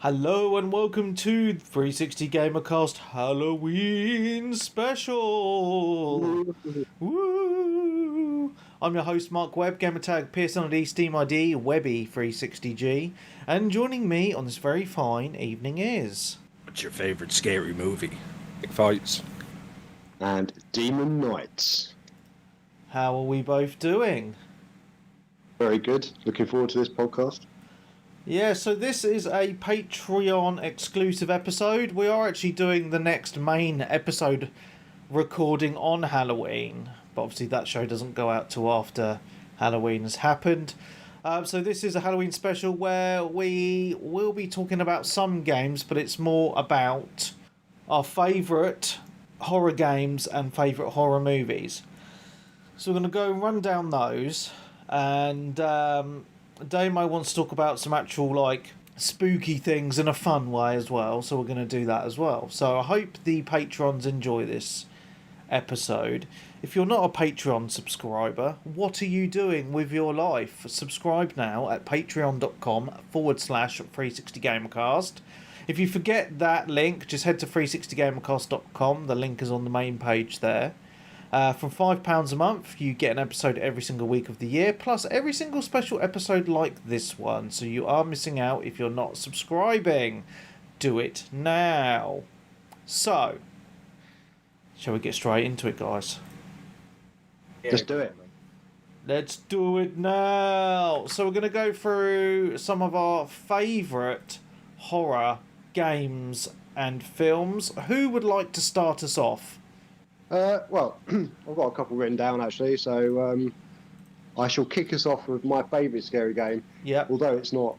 Hello and welcome to 360 Gamercast Halloween Special! Woo! I'm your host Mark Webb, gamertag PSNID Steam ID Webby360G, and joining me on this very fine evening is... What's your favourite scary movie? Big fights. And Demon Knights. How are we both doing? Very good. Looking forward to this podcast. Yeah, so this is a Patreon exclusive episode. We are actually doing the next main episode recording on Halloween, but obviously that show doesn't go out till after Halloween has happened. So this is a Halloween special where we will be talking about some games, but it's more about our favourite horror games and favourite horror movies. So we're going to go and run down those, and Damo wants to talk about some actual, spooky things in a fun way as well, so we're going to do that as well. So I hope the patrons enjoy this episode. If you're not a Patreon subscriber, what are you doing with your life? Subscribe now at patreon.com/360gamercast. If you forget that link, just head to 360gamercast.com. The link is on the main page there. From £5 a month, you get an episode every single week of the year, plus every single special episode like this one. So you are missing out if you're not subscribing. Do it now. So, shall we get straight into it, guys? Just do it. Let's do it now. So we're going to go through some of our favourite horror games and films. Who would like to start us off? Well, I've got a couple written down actually, so I shall kick us off with my favourite scary game. Yeah. Although it's not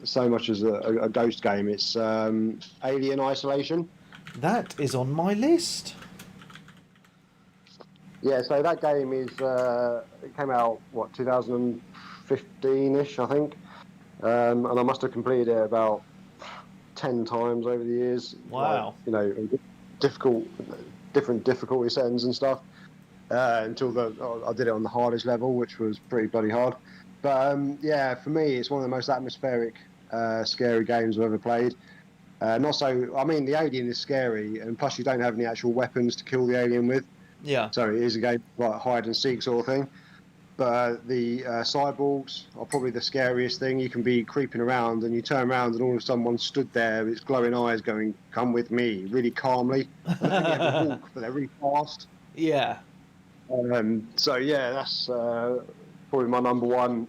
so much as a ghost game, it's Alien Isolation. That is on my list. Yeah, so that game is it came out 2015ish, I think, and I must have completed it about 10 times over the years. Wow. Different difficulty settings and stuff until I did it on the hardest level, which was pretty bloody hard. But yeah, for me, it's one of the most atmospheric, scary games I've ever played. The alien is scary, and plus you don't have any actual weapons to kill the alien with. Yeah. So it is a game like hide and seek sort of thing. But the cyborgs are probably the scariest thing. You can be creeping around and you turn around and all of a sudden one stood there with its glowing eyes going, "Come with me," really calmly. I don't think they ever walk, but they're really fast. Yeah. So yeah, that's probably my number one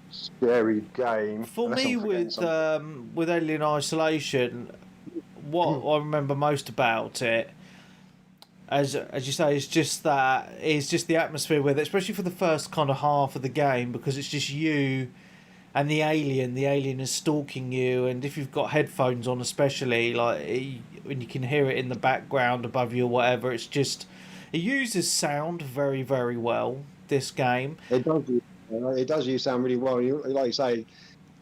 scary game. For me, with Alien Isolation, what I remember most about it, as you say, is just the atmosphere with it, especially for the first kind of half of the game, because it's just you and the alien. The alien is stalking you, and if you've got headphones on, especially, when you can hear it in the background above you or whatever, it uses sound very, very well. This game. It does use sound really well. Like you say,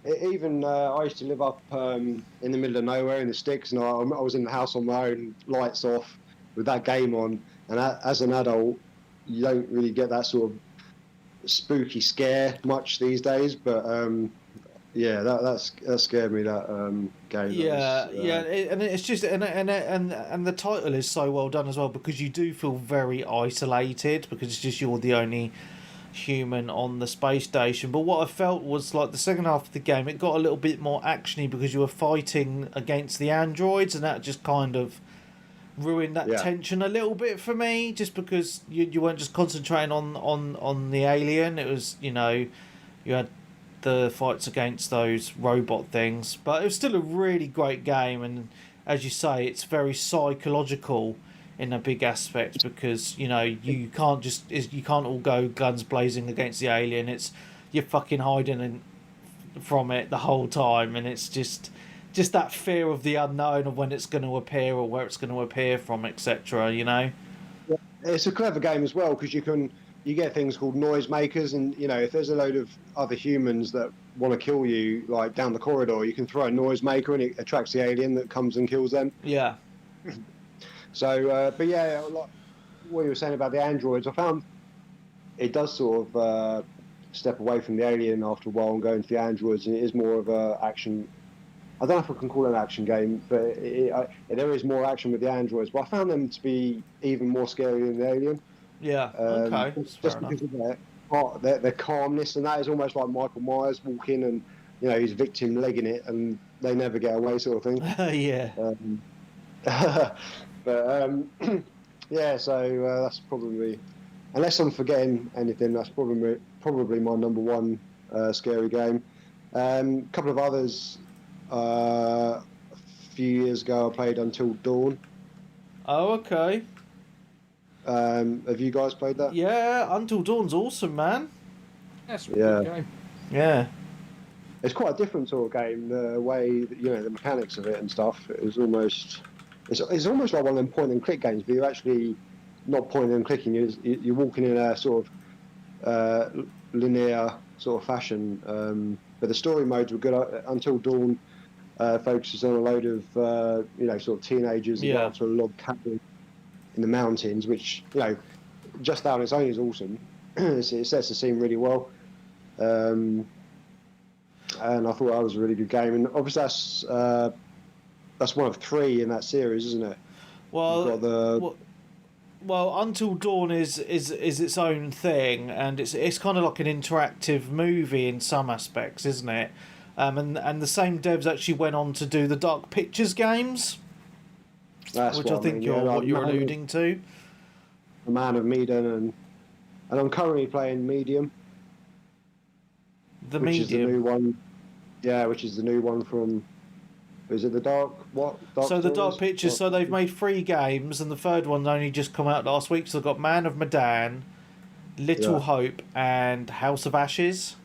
I used to live up in the middle of nowhere in the sticks, and I was in the house on my own, lights off, with that game on, and as an adult, you don't really get that sort of spooky scare much these days. But yeah, that scared me. That game. Yeah, and it's just and the title is so well done as well, because you do feel very isolated because it's just you're the only human on the space station. But what I felt was, like, the second half of the game, it got a little bit more actiony because you were fighting against the androids, and that just kind of ruined that tension a little bit for me, just because you weren't just concentrating on the alien. It was, you had the fights against those robot things, but it was still a really great game. And as you say, it's very psychological in a big aspect, because you can't all go guns blazing against the alien. You're fucking hiding from it the whole time, and it's just that fear of the unknown, of when it's going to appear or where it's going to appear from, etc. Yeah, it's a clever game as well, because you get things called noisemakers, and if there's a load of other humans that want to kill you, like down the corridor, you can throw a noisemaker and it attracts the alien that comes and kills them. Yeah. So, but yeah, like what you were saying about the androids, I found it does sort of step away from the alien after a while and go into the androids, and it is more of a action I don't know if I can call it an action game, but there is more action with the androids. But I found them to be even more scary than the Alien. Yeah. Okay. That's fair Just enough. because of their calmness, and that is almost like Michael Myers walking and his victim legging it, and they never get away, sort of thing. Yeah. But yeah, so that's probably, unless I'm forgetting anything, that's probably my number one scary game. A couple of others. A few years ago, I played Until Dawn. Oh, okay. Have you guys played that? Yeah, Until Dawn's awesome, man. That's a Yeah. good game. Yeah. It's quite a different sort of game. The way the mechanics of it and stuff. It's almost like one of them point and click games, but you're actually not pointing and clicking. You're walking in a sort of linear sort of fashion. But the story modes were good. Until Dawn focuses on a load of sort of teenagers that Yeah. go up to a log cabin in the mountains, which just that on its own is awesome. It sets the scene really well. And I thought that was a really good game. And obviously that's one of three in that series, isn't it? Well, You've got the well, Until Dawn is its own thing, and it's kind of like an interactive movie in some aspects, isn't it? And the same devs actually went on to do the Dark Pictures games, that's which what I think mean, you're like what you're alluding to. The Man of Medan, and I'm currently playing Medium, The which is the new Medium. one. Yeah, which is the new one from. Is it the Dark? What? Dark So the Dark Stories? Pictures. What? So they've made 3 games, and the third one only just come out last week. So they've got Man of Medan, Little Yeah. Hope, and House of Ashes.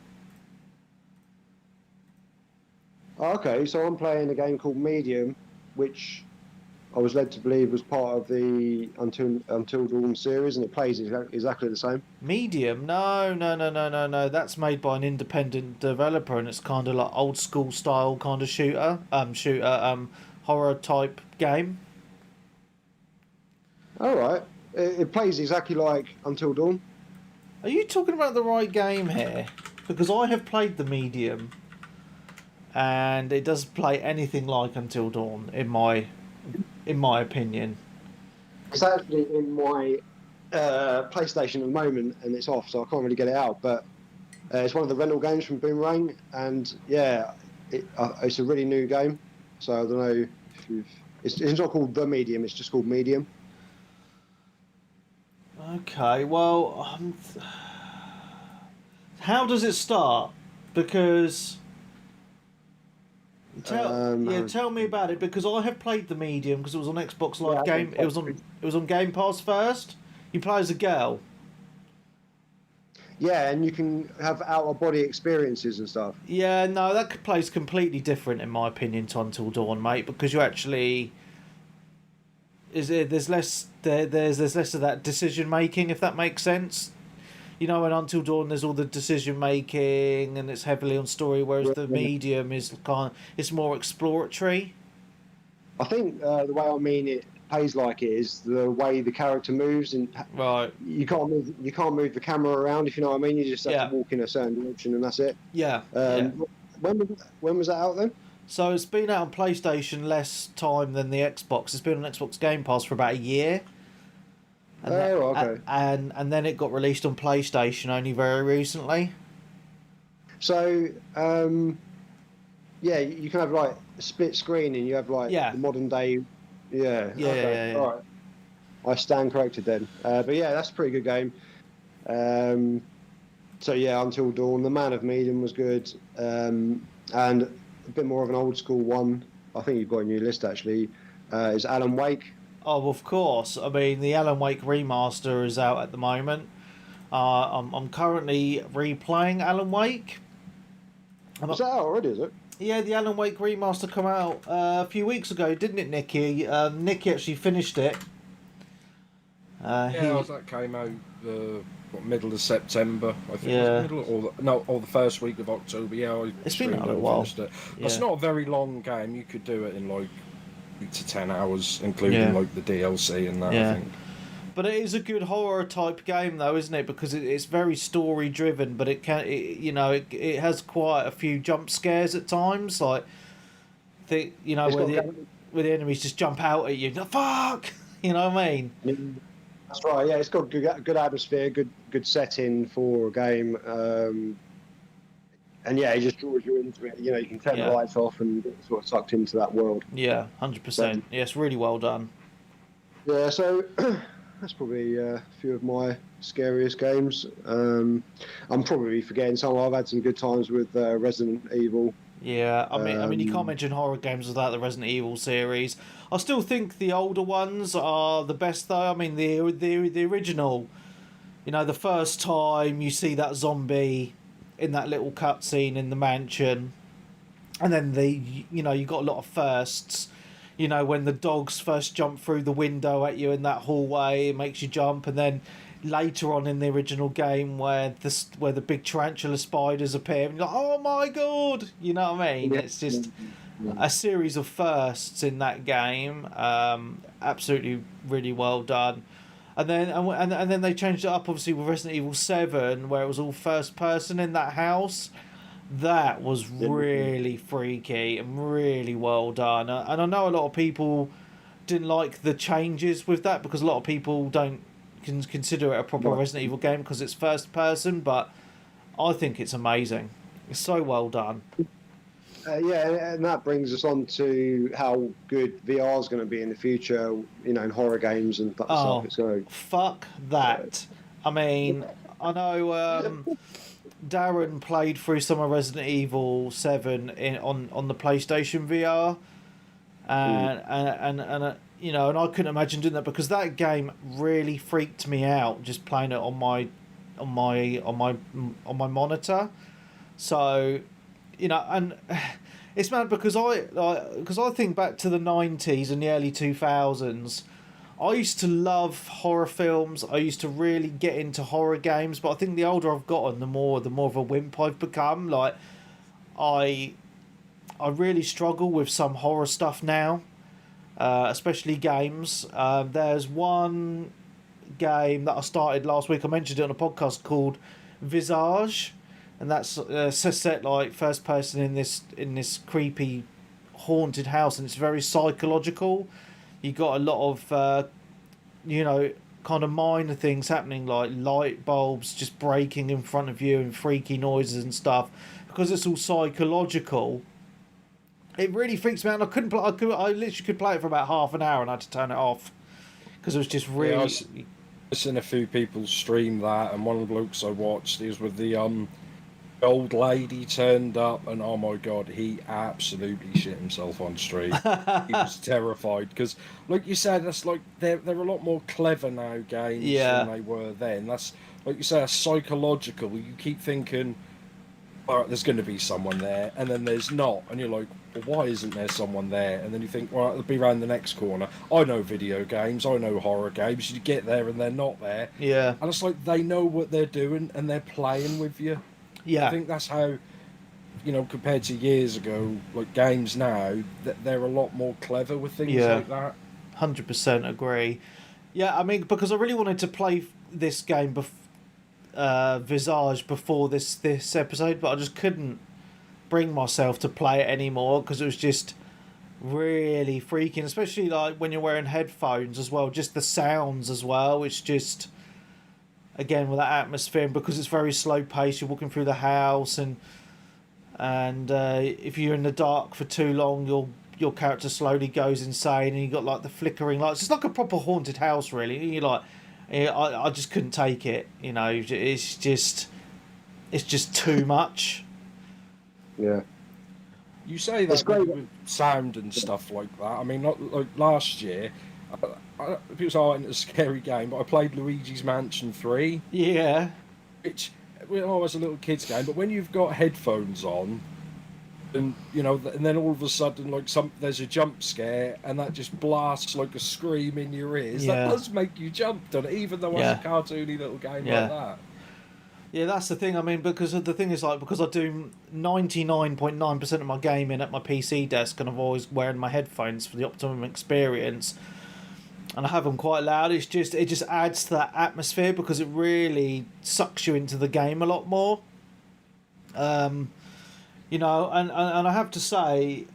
Oh, okay, so I'm playing a game called Medium, which I was led to believe was part of the Until Dawn series, and it plays exactly the same. Medium? No, no, no, no, no, no. That's made by an independent developer, and it's kind of like old school style kind of horror type game. All right, it plays exactly like Until Dawn. Are you talking about the right game here? Because I have played the Medium, and it doesn't play anything like Until Dawn in my opinion. It's actually in my PlayStation at the moment, and it's off, so I can't really get it out. But it's one of the rental games from Boomerang, and yeah, it's a really new game. So I don't know if you've. It's not called The Medium; it's just called Medium. Okay, well, how does it start? Because tell me about it, because I have played the Medium because it was on Xbox Live Yeah, Game. It was on Game Pass first. You play as a girl. Yeah, and you can have out of body experiences and stuff. Yeah, no, that plays completely different in my opinion to Until Dawn, mate. Because you actually there's less of that decision making, if that makes sense. You know, in Until Dawn, there's all the decision making, and it's heavily on story, whereas the Medium is it's more exploratory. I think the way I mean it plays like it is the way the character moves, and Right. you can't move the camera around, if you know what I mean. You just have Yeah. to walk in a certain direction, and that's it. Yeah. When was that out then? So it's been out on PlayStation less time than the Xbox. It's been on Xbox Game Pass for about a year. And Okay. and then it got released on PlayStation only very recently. So yeah, you can have like a split screen, and you have like Yeah. the modern day. Yeah. Yeah, Okay. yeah. All right. I stand corrected then. But yeah, that's a pretty good game. So yeah, Until Dawn. The Man of Medan was good, and a bit more of an old school one. I think you've got a new list actually. Is Alan Wake. Oh, of course. I mean, the Alan Wake remaster is out at the moment. I'm currently replaying Alan Wake. Is that out already? Is it? Yeah, the Alan Wake remaster come out a few weeks ago, didn't it, Nicky? Nicky actually finished it. That came out middle of September, I think. Yeah. Or the first week of October. Yeah, It's been out a while. Finished it. Yeah. It's not a very long game. You could do it in like 8 to 10 hours, including like the DLC and that. Yeah. I think. But it is a good horror type game, though, isn't it? Because it's very story driven, but it has quite a few jump scares at times. Like It's got where the enemies just jump out at you. No, fuck, you know what I mean? That's right. Yeah, it's got good atmosphere, good setting for a game, and yeah, it just draws you into it. You can turn the Yeah. lights off and get sort of sucked into that world. Yeah, 100%. Yeah, it's really well done. Yeah, so that's probably a few of my scariest games. I'm probably forgetting some. I've had some good times with Resident Evil. Yeah, I mean, you can't mention horror games without the Resident Evil series. I still think the older ones are the best, though. I mean, the original. The first time you see that zombie in that little cutscene in the mansion, and then you got a lot of firsts. When the dogs first jump through the window at you in that hallway, it makes you jump, and then later on in the original game where the big tarantula spiders appear, and you're like, oh my god, you know what I mean? It's just a series of firsts in that game. Absolutely, really well done. And then they changed it up, obviously, with Resident Evil 7, where it was all first person in that house. That was really freaky and really well done. And I know a lot of people didn't like the changes with that, because a lot of people don't consider it a proper Resident Evil game because it's first person, but I think it's amazing. It's so well done. Yeah, and that brings us on to how good VR is going to be in the future, in horror games and stuff. So fuck that. I mean, I know Darren played through some of Resident Evil 7 on the PlayStation VR, and I couldn't imagine doing that, because that game really freaked me out just playing it on my monitor. So, and it's mad because I think back to the 90s and the early 2000s. I used to love horror films. I used to really get into horror games, but I think the older I've gotten, the more of a wimp I've become. Like, I really struggle with some horror stuff now, especially games. There's one game that I started last week. I mentioned it on a podcast called Visage, and that's set like first person in this creepy haunted house, and it's very psychological. You got a lot of kind of minor things happening, like light bulbs just breaking in front of you and freaky noises and stuff, because it's all psychological. It really freaks me out. I literally could play it for about half an hour and I had to turn it off because it was just really. Yeah, I've seen a few people stream that, and one of the blokes I watched, he was with the old lady turned up, and oh my god, he absolutely shit himself on stream. He was terrified because, like you said, that's like they're a lot more clever now games than they were then. That's like you say, that's psychological. You keep thinking, all right, there's going to be someone there, and then there's not, and you're like, well, why isn't there someone there? And then you think, well, it'll be around the next corner. I know video games, I know horror games. You get there and they're not there. Yeah. And it's like they know what they're doing and they're playing with you. Yeah. I think that's how, compared to years ago, like games now, they're a lot more clever with things like that. 100% agree. Yeah, I mean, because I really wanted to play this game, Visage, before this episode, but I just couldn't bring myself to play it anymore because it was just really freaking, especially like when you're wearing headphones as well, just the sounds as well. It's just, again, with that atmosphere, and because it's very slow paced, you're walking through the house, and if you're in the dark for too long, your character slowly goes insane, and you got like the flickering lights. It's like a proper haunted house, really. And you're like, I just couldn't take it. It's just too much. Yeah. You say that with sound and stuff like that. I mean, like last year, people say, oh, it's a scary game, but I played Luigi's Mansion 3. Yeah. Which, was a little kid's game, but when you've got headphones on, and and then all of a sudden, like there's a jump scare, and that just blasts like a scream in your ears. Yeah. That does make you jump, doesn't it? Even though it's a cartoony little game like that. Yeah, that's the thing. I mean, because the thing is, like, because I do 99.9% of my gaming at my PC desk, and I'm always wearing my headphones for the optimum experience, and I have them quite loud. It just adds to that atmosphere because it really sucks you into the game a lot more. And I have to say,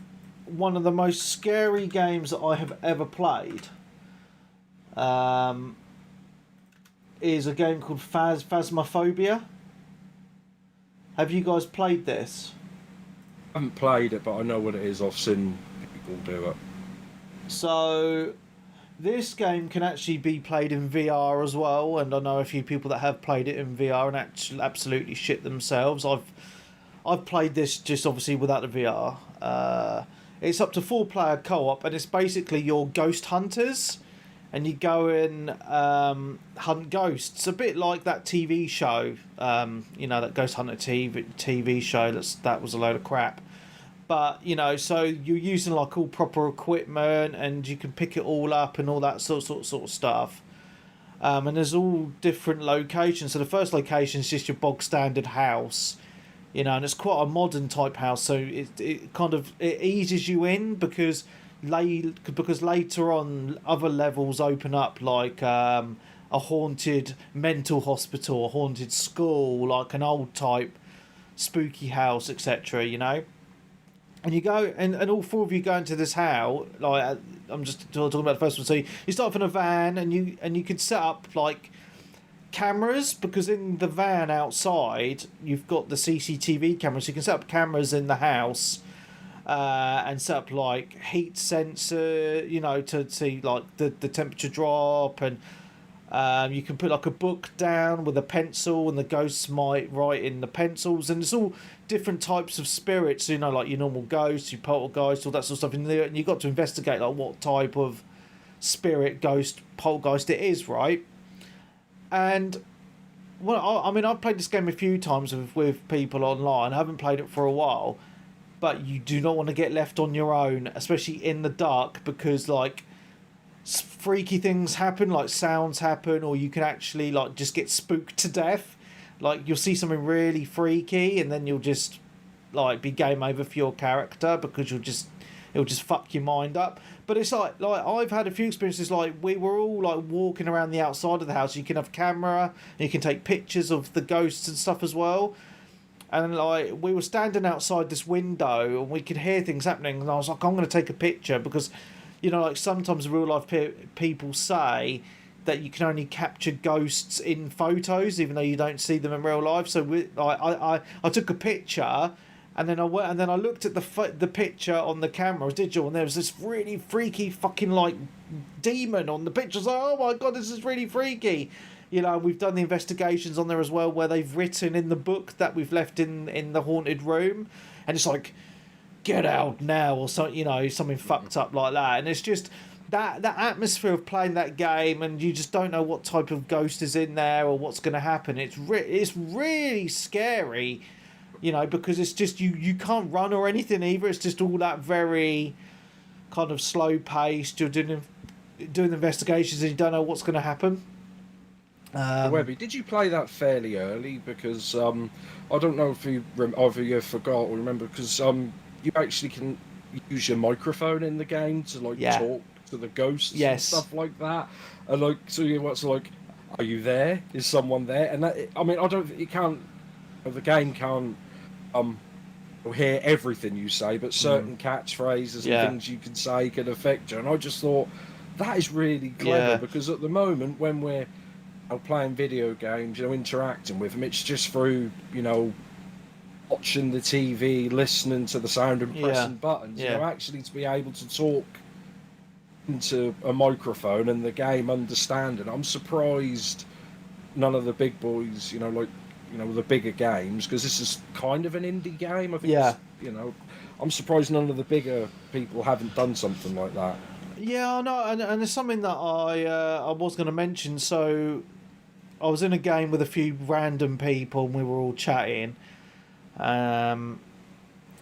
one of the most scary games that I have ever played is a game called Phasma Phobia. Have you guys played this? I haven't played it, but I know what it is. I've seen people do it. So, this game can actually be played in VR as well, and I know a few people that have played it in VR and actually absolutely shit themselves. I've played this just obviously without the VR. It's up to 4-player co-op, and it's basically your ghost hunters, and you go and hunt ghosts. A bit like that TV show, that Ghost Hunter TV show. That was a load of crap. But, so you're using like all proper equipment, and you can pick it all up and all that sort of stuff. And there's all different locations. So the first location is just your bog standard house. And it's quite a modern type house, so it kind of eases you in because later on other levels open up, like a haunted mental hospital, a haunted school, like an old type spooky house, etc. And you go and all 4 of you go into this house. Like I'm just talking about the first one. So you start off in a van, and you can set up like cameras, because in the van outside you've got the CCTV cameras, so you can set up cameras in the house and set up like heat sensor, to see like the temperature drop, and you can put like a book down with a pencil, and the ghosts might write in the pencils, and it's all different types of spirits, like your normal ghosts, your poltergeist, all that sort of stuff in there, and you've got to investigate like what type of spirit, ghost, poltergeist it is, right? And I've played this game a few times with people online. I haven't played it for a while, but you do not want to get left on your own, especially in the dark, because like freaky things happen, like sounds happen, or you can actually like just get spooked to death. Like you'll see something really freaky, and then you'll just like be game over for your character, because it'll just fuck your mind up. But it's like I've had a few experiences, like we were all like walking around the outside of the house. You can have camera, and you can take pictures of the ghosts and stuff as well. And like we were standing outside this window, and we could hear things happening, and I was like, I'm going to take a picture, because like sometimes real life people say that you can only capture ghosts in photos, even though you don't see them in real life. So I took a picture, and then I looked at the picture on the camera, it was digital, and there was this really freaky fucking like demon on the picture. I was like, oh my god, this is really freaky. We've done the investigations on there as well, where they've written in the book that we've left in the haunted room, and it's like, get out now, or so, something fucked up like that. And it's just that atmosphere of playing that game, and you just don't know what type of ghost is in there or what's going to happen. It's really scary, because it's just you can't run or anything either. It's just all that very kind of slow paced. You're doing investigations, and you don't know what's going to happen. Webby, did you play that fairly early? Because I don't know if either you forgot or remember, because you actually can use your microphone in the game to talk to the ghosts and stuff like that, and so what's like, are you there? Is someone there? And that, the game can't hear everything you say, but certain catchphrases and things you can say can affect you. And I just thought that is really clever, because at the moment when we're playing video games, interacting with them, it's just through, watching the TV, listening to the sound and pressing buttons. Actually to be able to talk into a microphone and the game understanding. I'm surprised none of the big boys, the bigger games, because this is kind of an indie game. I think I'm surprised none of the bigger people haven't done something like that. Yeah, I know, and there's something that I was going to mention. So I was in a game with a few random people, and we were all chatting, in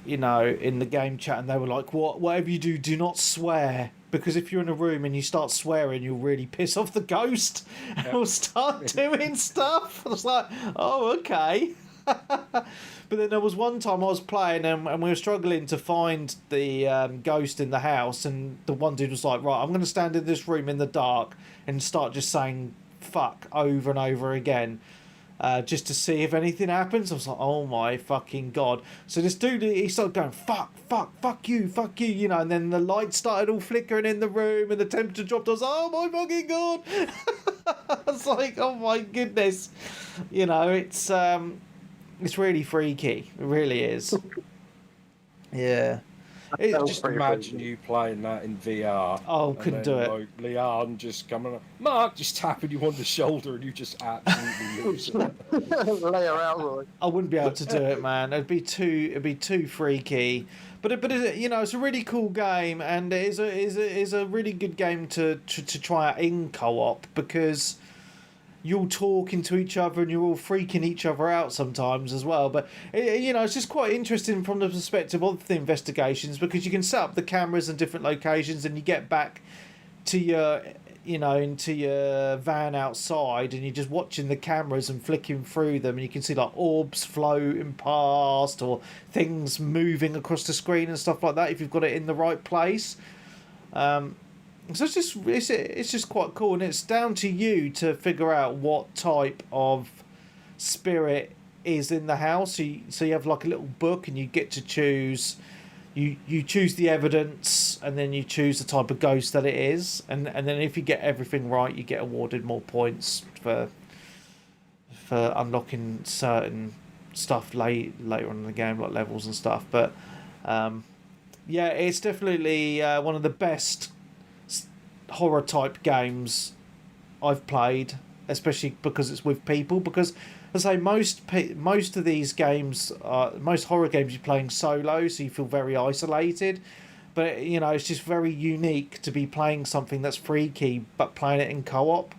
the game chat, and they were like, whatever you do not swear, because if you're in a room and you start swearing, you'll really piss off the ghost, and we'll start doing stuff. I was like, oh, okay. But then there was one time I was playing, and we were struggling to find the ghost in the house, and the one dude was like, right, I'm going to stand in this room in the dark and start just saying fuck over and over again. just to see if anything happens. I was like, oh my fucking god. So this dude, he started going, fuck you, you know, and then the lights started all flickering in the room and the temperature dropped. I was like, oh my fucking god. I was like, oh my goodness. You know, it's really freaky. It really is. Yeah. Just imagine you playing that in VR. Oh, couldn't do it. Like Leon just coming up, Mark just tapping you on the shoulder, and you just absolutely lose it. Lay her out, Roy. I wouldn't be able to do it, man. It'd be too freaky. But you know, it's a really cool game, and it is a really good game to try out in co-op, because you're all talking to each other and you're all freaking each other out sometimes as well. But you know, it's just quite interesting from the perspective of the investigations, because you can set up the cameras in different locations, and you get back to your, you know, into your van outside, and you're just watching the cameras and flicking through them, and you can see like orbs floating past or things moving across the screen and stuff like that if you've got it in the right place. So it's just quite cool, and it's down to you to figure out what type of spirit is in the house. So you have like a little book, and you get to choose. You choose the evidence, and then you choose the type of ghost that it is, and then if you get everything right, you get awarded more points for unlocking certain stuff later on in the game, like levels and stuff. But yeah, it's definitely one of the best horror type games I've played, especially because it's with people. Because as I say, most of these games, most horror games, you're playing solo, so you feel very isolated. But you know, it's just very unique to be playing something that's freaky, but playing it in co-op.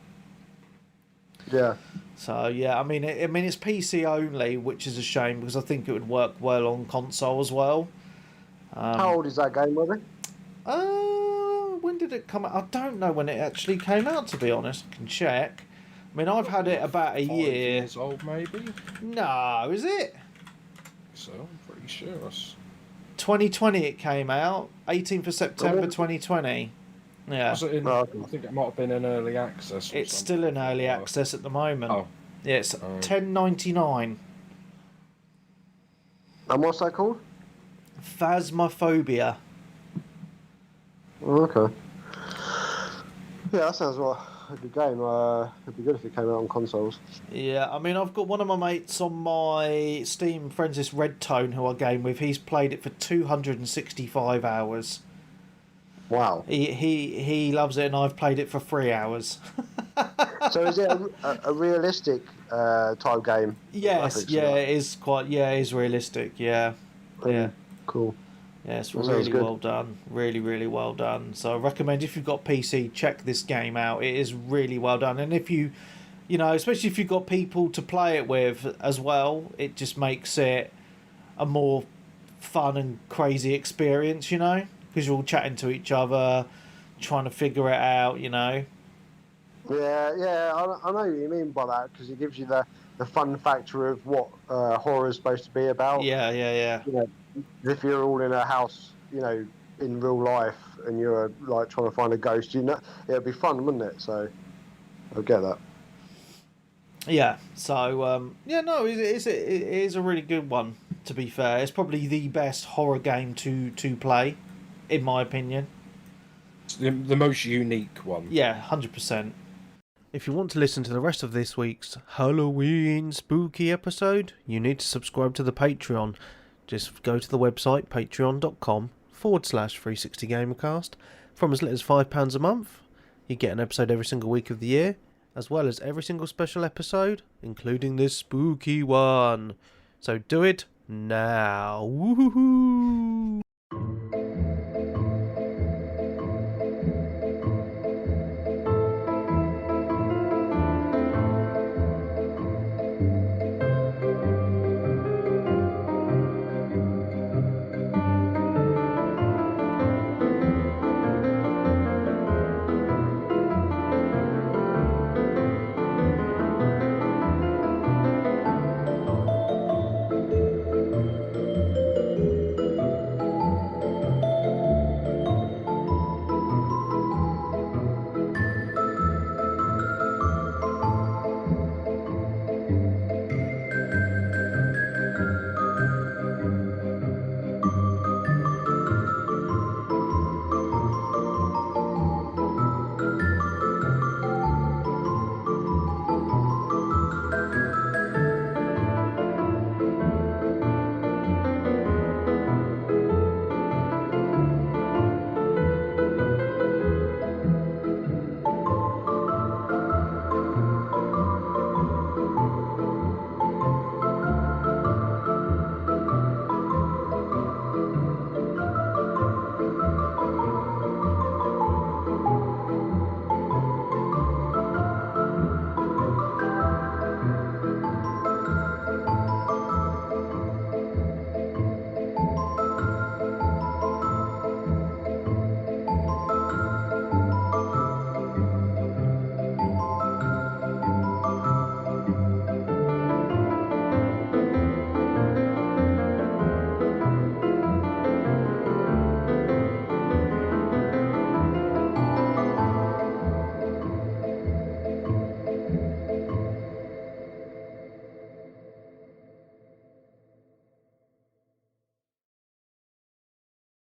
Yeah. So yeah, I mean it's PC only, which is a shame, because I think it would work well on console as well. How old is that game, Robbie? When did it come out? I don't know when it actually came out, to be honest. I can check. I mean, I've had it about a 5 year. years old, maybe. No, is it? So I'm pretty sure. 2020 it came out. 18th of September 2020. Yeah. Was it in, I think it might have been in early access. It's still in early access at the moment. Oh. Yeah, it's $10.99. And what's that called? Phasma Phobia. Oh, okay. Yeah, that sounds like a good game. It'd be good if it came out on consoles. Yeah, I mean, I've got one of my mates on my Steam friends list, Red Tone, who I game with. He's played it for 265 hours. Wow. He loves it, and I've played it for 3 hours. So is it a realistic type game? Yes, yeah, it is quite. Yeah, it is realistic. Yeah, yeah. Cool. Yeah, it's That sounds really good. well done. Really, really well done. So I recommend, if you've got PC, check this game out. It is really well done. And if you know, especially if you've got people to play it with as well, it just makes it a more fun and crazy experience, you know? Because you're all chatting to each other, trying to figure it out, you know? Yeah, I know what you mean by that, because it gives you the fun factor of what horror is supposed to be about. Yeah. You know, if you're all in a house, you know, in real life, and you're like trying to find a ghost, you know, it'd be fun, wouldn't it? So I get that. Yeah, so, it is a really good one, to be fair. It's probably the best horror game to play, in my opinion. It's the most unique one. Yeah, 100%. If you want to listen to the rest of this week's Halloween spooky episode, you need to subscribe to the Patreon. Just go to the website, patreon.com/360gamercast. From as little as £5 a month, you get an episode every single week of the year, as well as every single special episode, including this spooky one. So do it now. Woohoo!